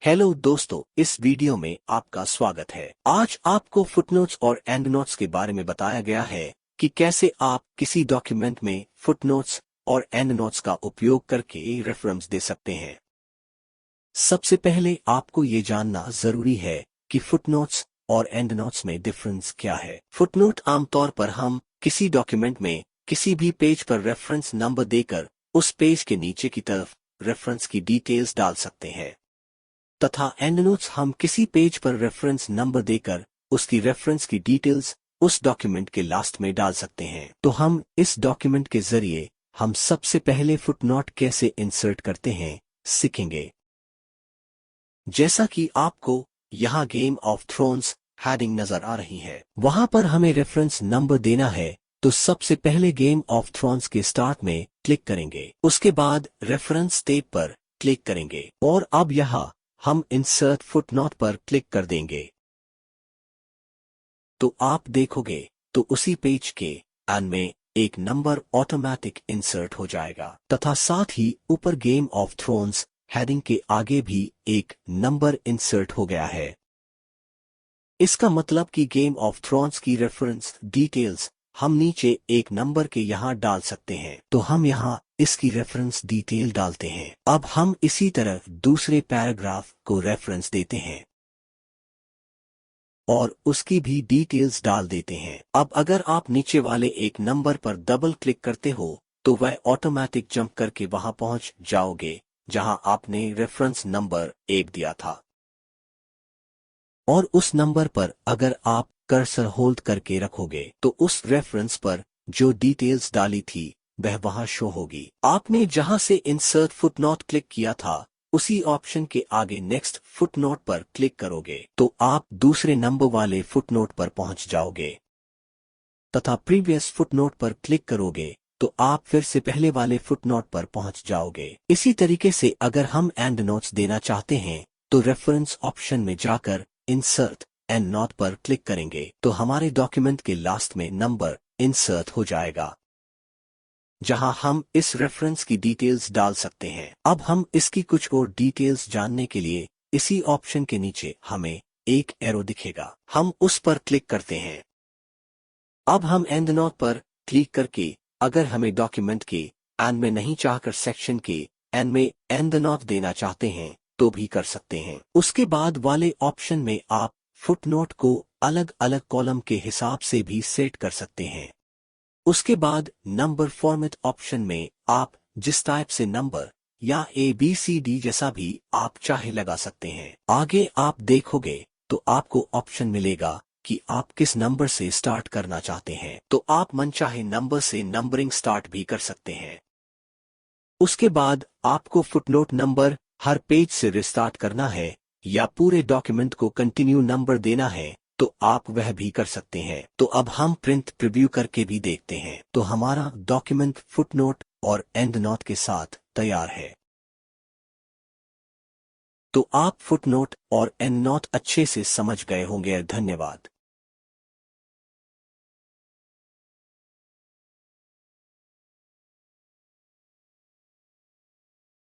Hello दोस्तों, इस video में आपका स्वागत है। आज आपको फुटनोट्स और एंडनोट्स के बारे में बताया गया है कि कैसे आप किसी डॉक्यूमेंट में फुटनोट्स और एंडनोट्स का उपयोग करके रेफरेंस दे सकते हैं। सबसे पहले आपको ये जानना जरूरी है कि फुटनोट्स और एंडनोट्स में डिफरेंस क्या है। फुटनोट आमतौर पर हम किसी डॉक्यूमेंट में किसी भी पेज पर रेफरेंस नंबर देकर उस पेज के नीचे की तरफ रेफरेंस की डिटेल्स डाल सकते हैं, तथा एंडनोट्स हम किसी पेज पर रेफरेंस नंबर देकर उसकी रेफरेंस की डिटेल्स उस डॉक्यूमेंट के लास्ट में डाल सकते हैं। तो हम इस डॉक्यूमेंट के जरिए हम सबसे पहले फुटनोट कैसे इंसर्ट करते हैं सीखेंगे। जैसा कि आपको यहाँ गेम ऑफ थ्रोन्स हेडिंग नजर आ रही है, वहां पर हमें रेफरेंस नंबर देना है। तो सबसे पहले गेम ऑफ थ्रोन्स के स्टार्ट में क्लिक करेंगे, उसके बाद रेफरेंस टैब पर क्लिक करेंगे और अब यहाँ हम इंसर्ट फुटनोट पर क्लिक कर देंगे। तो आप देखोगे तो उसी पेज के एंड में एक नंबर ऑटोमेटिक इंसर्ट हो जाएगा, तथा साथ ही ऊपर गेम ऑफ थ्रोन्स हेडिंग के आगे भी एक नंबर इंसर्ट हो गया है। इसका मतलब कि गेम ऑफ थ्रोन्स की रेफरेंस डिटेल्स हम नीचे एक नंबर के यहाँ डाल सकते हैं। तो हम यहाँ इसकी रेफरेंस डिटेल डालते हैं। अब हम इसी तरह दूसरे पैराग्राफ को रेफरेंस देते हैं और उसकी भी डिटेल्स डाल देते हैं। अब अगर आप नीचे वाले एक नंबर पर डबल क्लिक करते हो तो वह ऑटोमेटिक जंप करके वहां पहुंच जाओगे जहां आपने रेफरेंस नंबर 1 दिया था, और उस नंबर पर अगर आप कर्सर होल्ड करके रखोगे तो उस रेफरेंस पर जो डिटेल्स डाली थी वह वहां शो होगी। आपने जहां से इंसर्ट फुटनोट क्लिक किया था उसी ऑप्शन के आगे नेक्स्ट फुटनोट पर क्लिक करोगे तो आप दूसरे नंबर वाले फुटनोट पर पहुंच जाओगे, तथा प्रीवियस फुटनोट पर क्लिक करोगे तो आप फिर से पहले वाले फुटनोट पर पहुंच जाओगे। इसी तरीके से अगर हम एंड नोट्स देना चाहते हैं तो रेफरेंस ऑप्शन में जाकर इंसर्ट एंड नोट पर क्लिक करेंगे तो हमारे डॉक्यूमेंट के लास्ट में नंबर इंसर्ट हो जाएगा जहां हम इस रेफरेंस की डिटेल्स डाल सकते हैं। अब हम इसकी कुछ और डिटेल्स जानने के लिए इसी ऑप्शन के नीचे हमें एक एरो दिखेगा, हम उस पर क्लिक करते हैं। अब हम एंड नोट पर क्लिक करके अगर हमें डॉक्यूमेंट के एंड में नहीं चाहकर सेक्शन के एंड में एंड नोट देना चाहते हैं तो भी कर सकते हैं। उसके बाद वाले ऑप्शन में आप फुटनोट को अलग अलग कॉलम के हिसाब से भी सेट कर सकते हैं। उसके बाद नंबर फॉर्मेट ऑप्शन में आप जिस टाइप से नंबर या ABCD जैसा भी आप चाहे लगा सकते हैं। आगे आप देखोगे तो आपको ऑप्शन मिलेगा कि आप किस नंबर से स्टार्ट करना चाहते हैं, तो आप मनचाहे नंबर से नंबरिंग स्टार्ट भी कर सकते हैं। उसके बाद आपको फुटनोट नंबर हर पेज से रिस्टार्ट करना है या पूरे डॉक्यूमेंट को कंटिन्यू नंबर देना है तो आप वह भी कर सकते हैं। तो अब हम प्रिंट प्रीव्यू करके भी देखते हैं। तो हमारा डॉक्यूमेंट फुटनोट और एंड नोट के साथ तैयार है। तो आप फुटनोट और एंड नोट अच्छे से समझ गए होंगे। धन्यवाद।